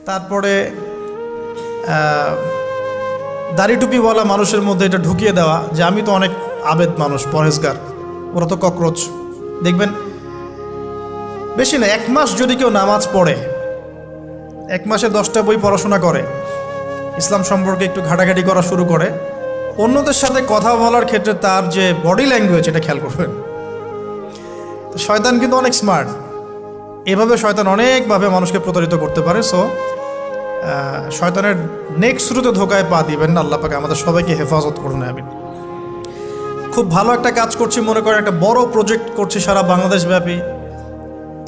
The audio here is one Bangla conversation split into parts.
তারপরে দাড়ি টুপিওয়ালা মানুষের মধ্যে এটা ঢুকিয়ে দেওয়া যে আমি তো অনেক আবেদ মানুষ, পরহেজগার, ওরা তো ককরোচ। দেখবেন বেশি না, 1 মাস যদি কেউ নামাজ পড়ে, 1 মাসে 10টা বই পড়াশোনা করে, ইসলাম সম্পর্কে একটু ঘাটাঘাটি করা শুরু করে, অন্যদের সাথে কথা বলার ক্ষেত্রে তার যে বডি ল্যাঙ্গুয়েজ এটা খেয়াল করবেন। শয়তান কিন্তু অনেক স্মার্ট, এভাবে শয়তান অনেকভাবে মানুষকে প্রতারিত করতে পারে। সো শয়তানের নেক্সট শুরুতে ধোকায় পা দিবেন না। আল্লাহ পাক আমাদের সবাইকে হেফাজত করুন, আমিন। খুব ভালো একটা কাজ করছি মনে করেন, একটা বড় প্রজেক্ট করছি সারা বাংলাদেশ ব্যাপী,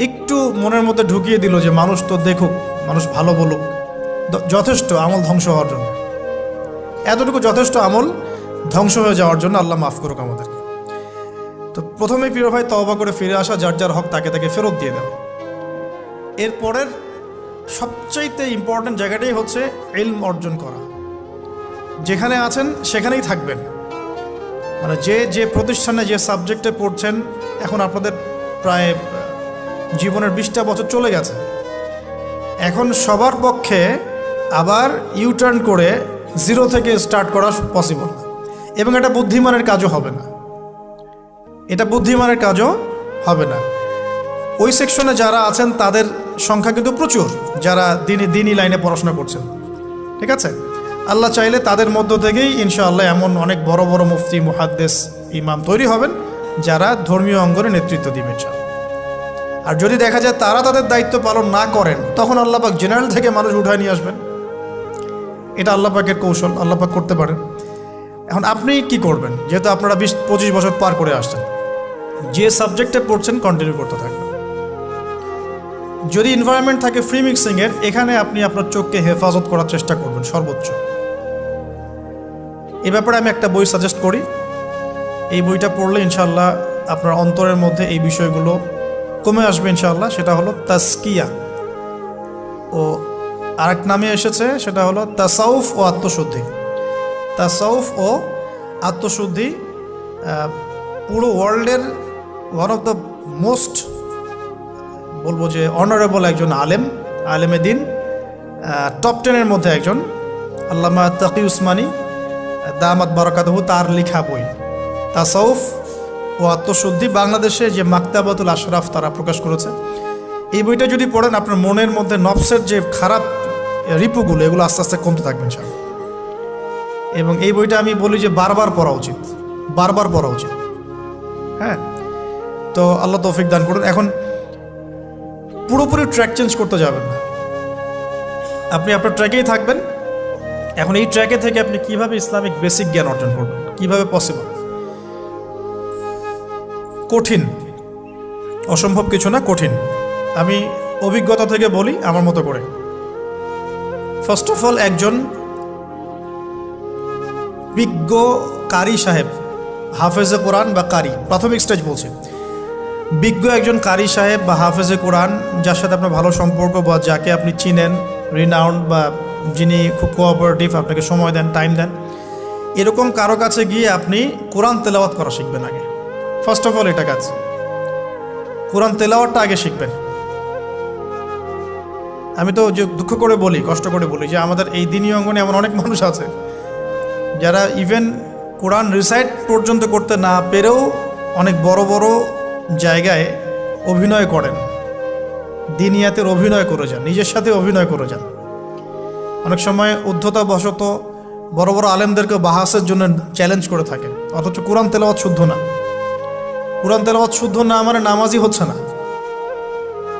একটু মনের মধ্যে ঢুকিয়ে দিল যে মানুষ তো দেখুক, মানুষ ভালো বলুক, যথেষ্ট আমল ধ্বংস হওয়ার জন্য, এতটুকু যথেষ্ট আমল ধ্বংস হয়ে যাওয়ার জন্য। আল্লাহ মাফ করুক আমাদেরকে। তো প্রথমে প্রিয় ভাই তওবা করে ফিরে আসা, যার যার হক তাকে তাকে ফেরত দিয়ে দেওয়া। এরপরের সবচাইতে ইম্পর্টেন্ট জায়গাটাই হচ্ছে ইলম অর্জন করা। যেখানে আছেন সেখানেই থাকবেন, মানে যে প্রতিষ্ঠানে যে সাবজেক্টে পড়ছেন, এখন আপনাদের প্রায় জীবনের 20টা বছর চলে গেছে, এখন সবার পক্ষে আবার ইউটার্ন করে 0 থেকে স্টার্ট করা পসিবল, এবং এটা বুদ্ধিমানের কাজও হবে না, এটা বুদ্ধিমানের কাজও হবে না। ওই সেকশনে যারা আছেন তাদের সংখ্যা কিন্তু প্রচুর, যারা দিনই লাইনে পড়াশোনা করছেন, ঠিক আছে। আল্লাহ চাইলে তাদের মধ্য থেকেই ইনশাআল্লাহ এমন অনেক বড় বড় মুফতি, মুহাদ্দিস, ইমাম তৈরি হবেন যারা ধর্মীয় অঙ্গনে নেতৃত্ব দিবেন। আর যদি দেখা যায় তারা তাদের দায়িত্ব পালন না করেন, তখন আল্লাহ পাক জেনারেল থেকে মানুষ উঠায় নিয়ে আসবেন। এটা আল্লাহ পাকের কৌশল, আল্লাহ পাক করতে পারেন। এখন আপনি কি করবেন? যেহেতু আপনারা 20-25 বছর পার করে আসছেন, যে সাবজেক্টে পড়ছেন কন্টিনিউ করতে থাকবেন। যদি এনভায়রনমেন্ট থাকে ফ্রি মিক্সিংয়ের, এখানে আপনি আপনার চোখকে হেফাজত করার চেষ্টা করবেন সর্বোচ্চ। এ ব্যাপারে আমি একটা বই সাজেস্ট করি, এই বইটা পড়লে ইনশাআল্লাহ আপনার অন্তরের মধ্যে এই বিষয়গুলো কমে আসবে ইনশাআল্লাহ। সেটা হলো তাসকিয়া, ও আরেক নামে এসেছে, সেটা হলো তাসাউফ ও আত্মশুদ্ধি। তাসাউফ ও আত্মশুদ্ধি পুরো ওয়ার্ল্ডের ওয়ান অফ দ্য মোস্ট, বলবো যে অনারেবল একজন আলেমে দিন, টপ 10-এর মধ্যে একজন, আল্লামা তাকি উসমানী দামাত বারাকাতুহু, তার লেখা বই তাসাউফ ও আত্মশুদ্ধি। বাংলাদেশে যে মাকতাবাতুল আশরাফ তারা প্রকাশ করেছে। এই বইটা যদি পড়েন, আপনার মনের মধ্যে নফসের যে খারাপ রিপুগুলো, এগুলো আস্তে আস্তে কমতে থাকবেন সব। এবং এই বইটা আমি বলি যে বারবার পড়া উচিত, বারবার পড়া উচিত। হ্যাঁ, তো আল্লাহ তৌফিক দান করুন। এখন পুরোপুরি ট্র্যাক চেঞ্জ করতে যাবেন না, আপনি আপনার ট্র্যাকেই থাকবেন। এখন এই ট্র্যাকে থেকে আপনি কিভাবে ইসলামিক বেসিক জ্ঞান অর্জন করবেন, কিভাবে পসিবল? কঠিন, অসম্ভব কিছু না, কঠিন। আমি অভিজ্ঞতা থেকে বলি আমার মতো করে। ফার্স্ট অফ অল, একজন বিজ্ঞ কারি সাহেব, হাফেজে কোরআন বা কারি, প্রাথমিক স্টেজ বলছে, বিজ্ঞ একজন কারি সাহেব বা হাফেজে কোরআন, যার সাথে আপনার ভালো সম্পর্ক বা যাকে আপনি চিনেন, রিনাউন্ড বা যিনি খুব কোঅপারেটিভ, আপনাকে সময় দেন, টাইম দেন, এরকম কারো কাছে গিয়ে আপনি কোরআন তেলাওয়াত করা শিখবেন আগে। ফার্স্ট অফ অল এটা কাজ, কোরআন তেলাওয়াতটা আগে শিখবেন। আমি তো যে দুঃখ করে বলি, কষ্ট করে বলি যে আমাদের এই দিনী অঙ্গনে এমন অনেক মানুষ আছে যারা ইভেন কোরআন রিসাইট পর্যন্ত করতে না পেরেও অনেক বড় বড় জায়গায় অভিনয় করেন, দিনিয়াতের অভিনয় করে যান, নিজের সাথে অভিনয় করে যান। অনেক সময় উদ্ধতাবশত বড় বড় আলেমদেরকে বাহাসের জন্য চ্যালেঞ্জ করে থাকেন, অথচ কোরআন তেলাওয়াত শুদ্ধ না। কোরআন তেলাওয়াত শুদ্ধ না মানে নামাজই হচ্ছে না।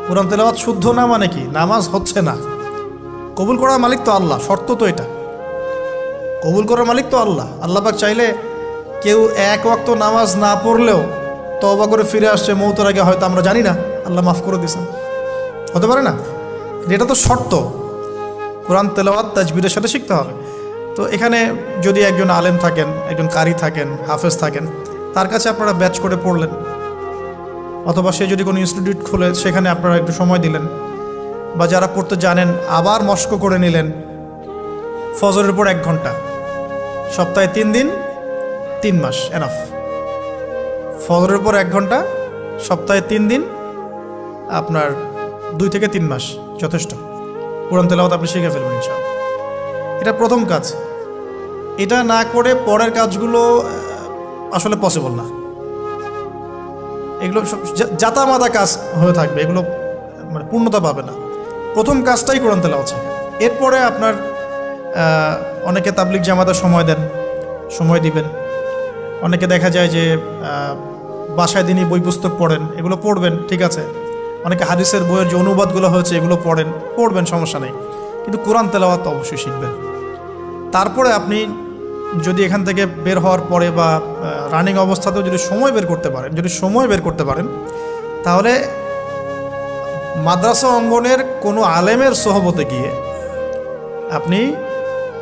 কোরআন তেলাওয়াত শুদ্ধ না মানে কি? নামাজ হচ্ছে না। কবুল করার মালিক তো আল্লাহ, শর্ত তো এটা। কবুল করার মালিক তো আল্লাহ। আল্লাহ পাক চাইলে কেউ 1 ওয়াক্ত নামাজ না পড়লেও তওবা করে ফিরে আসছে মৌতের আগে, হয়তো আমরা জানি না, আল্লাহ মাফ করে দিয়েছেন, হতে পারে না? এটা তো শর্ত। কোরআন তেলাওয়াত তাজবিরের সাথে শিখতে হবে। তো এখানে যদি একজন আলেম থাকেন, একজন কারি থাকেন, হাফেজ থাকেন, তার কাছে আপনারা ব্যাচ করে পড়লেন, অথবা সে যদি কোনো ইনস্টিটিউট খোলে সেখানে আপনারা একটু সময় দিলেন, বা যারা পড়তে জানেন আবার মস্ক করে নিলেন। ফজরের পর 1 ঘন্টা, সপ্তাহে 3 দিন, 3 মাস এনাফ। ফজরের পর 1 ঘন্টা, সপ্তাহে 3 দিন, আপনার 2 থেকে 3 মাস যথেষ্ট। কোরআন তেলাওয়াত আপনি শিখে ফেলবেন ইনশাআল্লাহ। এটা প্রথম কাজ। এটা না করে পরের কাজগুলো আসলে পসিবল না। এগুলো জাতামাতা কাজ হয়ে থাকবে, এগুলো মানে পূর্ণতা পাবে না। প্রথম কাজটাই কোরআন তেলাওয়াত শেখা। এরপরে আপনার অনেকে তাবলিগ জামাতে সময় দিবেন। অনেকে দেখা যায় যে বাসায় দিনই বই পুস্তক পড়েন, এগুলো পড়বেন, ঠিক আছে। অনেকে হাদিসের বইয়ের যে অনুবাদগুলো হয়েছে এগুলো পড়বেন, সমস্যা নেই। কিন্তু কোরআন তেলাওয়াত অবশ্যই শিখবেন। তারপরে আপনি যদি এখান থেকে বের হওয়ার পরে বা রানিং অবস্থাতেও যদি সময় বের করতে পারেন তাহলে মাদ্রাসা অঙ্গনের কোনো আলেমের সোহবতে গিয়ে আপনি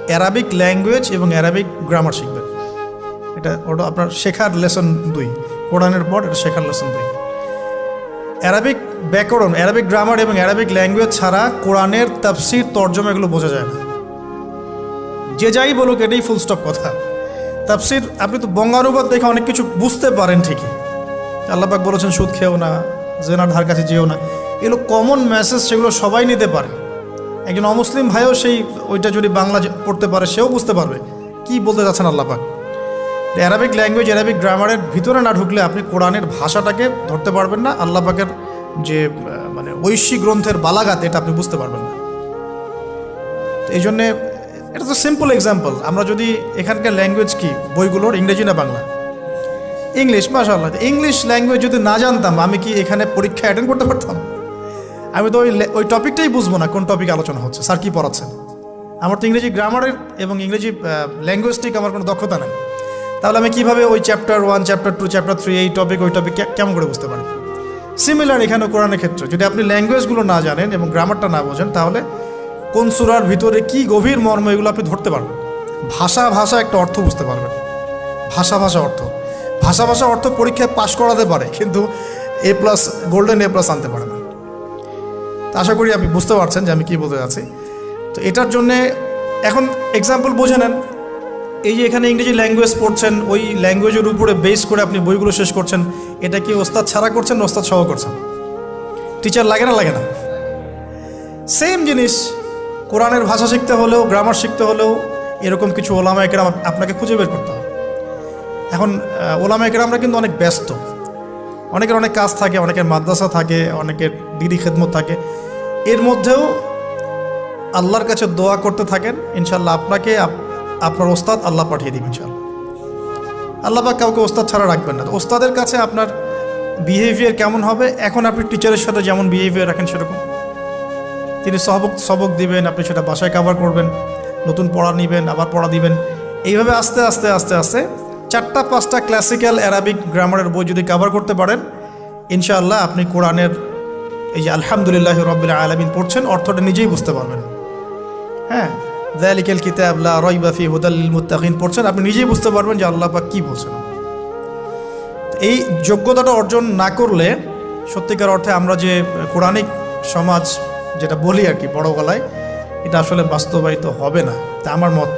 অ্যারাবিক ল্যাঙ্গুয়েজ এবং অ্যারাবিক গ্রামার শিখবেন। ওটা আপনার শেখার লেসন 2, কোরআনের পর এটা শেখার লেসন 2। অ্যারাবিক ব্যাকরণ, অ্যারাবিক গ্রামার এবং অ্যারাবিক ল্যাঙ্গুয়েজ ছাড়া কোরআনের তাফসির তর্জমা এগুলো বোঝা যায় না। যে যাই বলুক এটাই ফুল স্টপ কথা। তাফসির আপনি তো বঙ্গানুবাদ দেখে অনেক কিছু বুঝতে পারেন ঠিকই। আল্লাহ পাক বলেছেন সুদ খেও না, জেনার ধার কাছে যেও না, এগুলো কমন মেসেজ, সেগুলো সবাই নিতে পারে। একজন অমুসলিম ভাইও ওইটা যদি বাংলা পড়তে পারে সেও বুঝতে পারবে কি বলতে যাচ্ছেন আল্লাহ পাক। অ্যারাবিক ল্যাঙ্গুয়েজ, অ্যারাবিক গ্রামারের ভিতরে না ঢুকলে আপনি কোরআনের ভাষাটাকে ধরতে পারবেন না। আল্লাহ পাকের যে মানে ঐশী গ্রন্থের বালাগাত, এটা আপনি বুঝতে পারবেন না। তো এই জন্যে এটা তো সিম্পল এক্সাম্পল। আমরা যদি এখানকার ল্যাঙ্গুয়েজ কি বইগুলোর, ইংরেজি না বাংলা? ইংলিশ। মাশাআল্লাহ, ইংলিশ ল্যাঙ্গুয়েজ যদি না জানতাম আমি কি এখানে পরীক্ষা অ্যাটেন্ড করতে পারতাম? আমি তো ওই টপিকটাই বুঝবো না, কোন টপিক আলোচনা হচ্ছে, স্যার কী পড়াচ্ছেন। আমার তো ইংরেজি গ্রামারের এবং ইংরেজি ল্যাঙ্গুয়েজটিক আমার কোনো দক্ষতা নেই। তাহলে আমি কীভাবে ওই চ্যাপ্টার 1, চ্যাপ্টার 2, চ্যাপ্টার 3 এই টপিক ওই টপিক কেমন করে বুঝতে পারি? সিমিলার এখানে কোরআনের ক্ষেত্রে যদি আপনি ল্যাঙ্গুয়েজগুলো না জানেন এবং গ্রামারটা না বোঝেন তাহলে কোন সূরার ভিতরে কি গভীর মর্ম এগুলো আপনি ধরতে পারবেন। ভাষা একটা অর্থ বুঝতে পারবেন। ভাষা অর্থ পরীক্ষায় পাশ করাতে পারে, কিন্তু A+, গোল্ডেন A+ আনতে পারে না। তো আশা করি আপনি বুঝতে পারছেন যে আমি কী বলতে যাচ্ছি। তো এটার জন্যে এখন এক্সাম্পল বুঝে নেন। এই যে এখানে ইংরেজি ল্যাঙ্গুয়েজ পড়ছেন, ওই ল্যাঙ্গুয়েজের উপরে বেস করে আপনি বইগুলো শেষ করছেন, এটা কি ওস্তাদ ছাড়া করছেন, ওস্তাদ সহ করছেন? টিচার লাগে না? সেম জিনিস কোরআনের ভাষা শিখতে হলেও, গ্রামার শিখতে হলেও এরকম কিছু ওলামায়ে কেরাম আপনাকে খুঁজে বের করতে হবে। এখন ওলামায়ে কেরামরা কিন্তু অনেক ব্যস্ত, অনেকের অনেক কাজ থাকে, অনেকের মাদ্রাসা থাকে, অনেকের দিদি খেদমত থাকে। এর মধ্যেও আল্লাহর কাছে দোয়া করতে থাকেন, ইনশাল্লাহ আপনাকে আপনার ওস্তাদ আল্লাহ পাঠিয়ে দিবেন ইনশাল্লাহ। আল্লাহ পাক কাউকে ওস্তাদ ছাড়া রাখবেন না। ওস্তাদের কাছে আপনার বিহেভিয়ার কেমন হবে, এখন আপনি টিচারের সাথে যেমন বিহেভিয়ার রাখেন সেরকম তিনি সবক দিবেন, আপনি সেটা বাসায় কভার করবেন, নতুন পড়া নেবেন, আবার পড়া দিবেন। এইভাবে আস্তে আস্তে 4-5টা ক্লাসিক্যাল অ্যারাবিক গ্রামারের বই যদি কভার করতে পারেন, ইনশাআল্লাহ আপনি কোরআনের এই যে আলহামদুলিল্লাহি রাব্বিল আলামিন পড়ছেন অর্থটা নিজেই বুঝতে পারবেন। হ্যাঁ, যালিকাল কিতাব লা রাইবা ফিহি হুদাল লিল মুত্তাকিন পড়ছেন, আপনি নিজেই বুঝতে পারবেন যে আল্লাহ পাক কী বলছেন। এই যোগ্যতাটা অর্জন না করলে সত্যিকার অর্থে আমরা যে কোরআনিক সমাজ যেটা বলি আর কি বড় গলায়, এটা আসলে বাস্তবায়িত হবে না, তা আমার মত।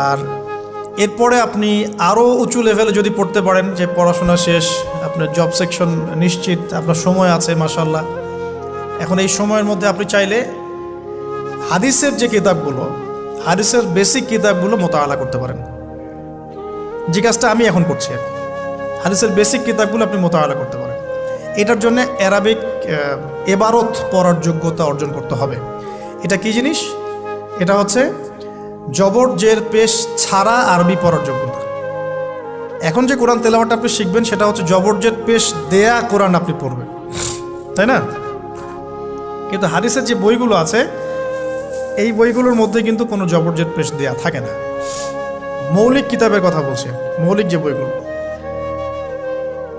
আর এরপরে আপনি আরও উঁচু লেভেলে যদি পড়তে পারেন, যে পড়াশোনা শেষ, আপনার জব সেকশন নিশ্চিত, আপনার সময় আছে মাশাআল্লাহ, এখন এই সময়ের মধ্যে আপনি চাইলে হাদিসের যে কিতাবগুলো, হাদিসের বেসিক কিতাবগুলো মোতালা করতে পারেন। যে কাজটা আমি এখন করছি আর কি, হাদিসের বেসিক কিতাবগুলো আপনি মোতালা করতে পারেন। এটার জন্য অ্যারাবিক এবারত পড়ার যোগ্যতা অর্জন করতে হবে। এটা কি জিনিস? এটা হচ্ছে জবর জের পেশ ছাড়া আরবি পড়ার যোগ্যতা। এখন যে কোরআন তেলাওয়াতটা আপনি শিখবেন সেটা হচ্ছে জবর জের পেশ দেয়া কোরআন আপনি পড়বেন, তাই না? কিন্তু হাদিসের যে বইগুলো আছে এই বইগুলোর মধ্যে কিন্তু কোনো জবর জের পেশ দেয়া থাকে না। মৌলিক কিতাবের কথা বলছে, মৌলিক যে বইগুলো,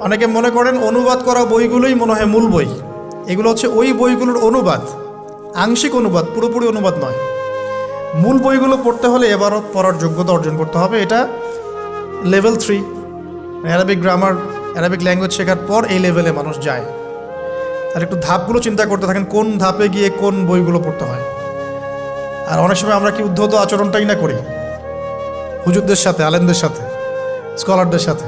অনেকে মনে করেন অনুবাদ করা বইগুলোই মনে হয় মূল বই। এগুলো হচ্ছে ওই বইগুলোর অনুবাদ, আংশিক অনুবাদ, পুরোপুরি অনুবাদ নয়। মূল বইগুলো পড়তে হলে এবারও পড়ার যোগ্যতা অর্জন করতে হবে। এটা level 3 Arabic grammar, Arabic language শেখার পর এই লেভেলে মানুষ যায়। আর একটু ধাপগুলো চিন্তা করতে থাকেন, কোন ধাপে গিয়ে কোন বইগুলো পড়তে হয়। আর অনেক সময় আমরা কি উদ্ধত আচরণটাই না করি হুজুরদের সাথে, আলেমদের সাথে, স্কলারদের সাথে।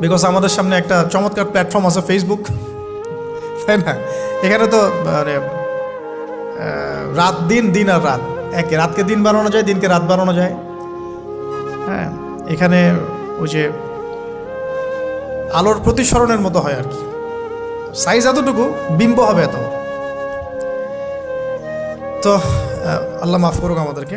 বিকজ আমাদের সামনে একটা চমৎকার প্ল্যাটফর্ম আছে ফেসবুক, তাই না? এখানে তো মানে রাত দিন, দিন আর রাত, একে রাতকে দিন বানানো যায়, দিনকে রাত বানানো যায়। হ্যাঁ, এখানে ওই যে আলোর প্রতিসরণের মতো হয় আর কি, সাইজ এতটুকু, বিম্ব হবে এত। তো আল্লাহ মাফ করুক আমাদেরকে।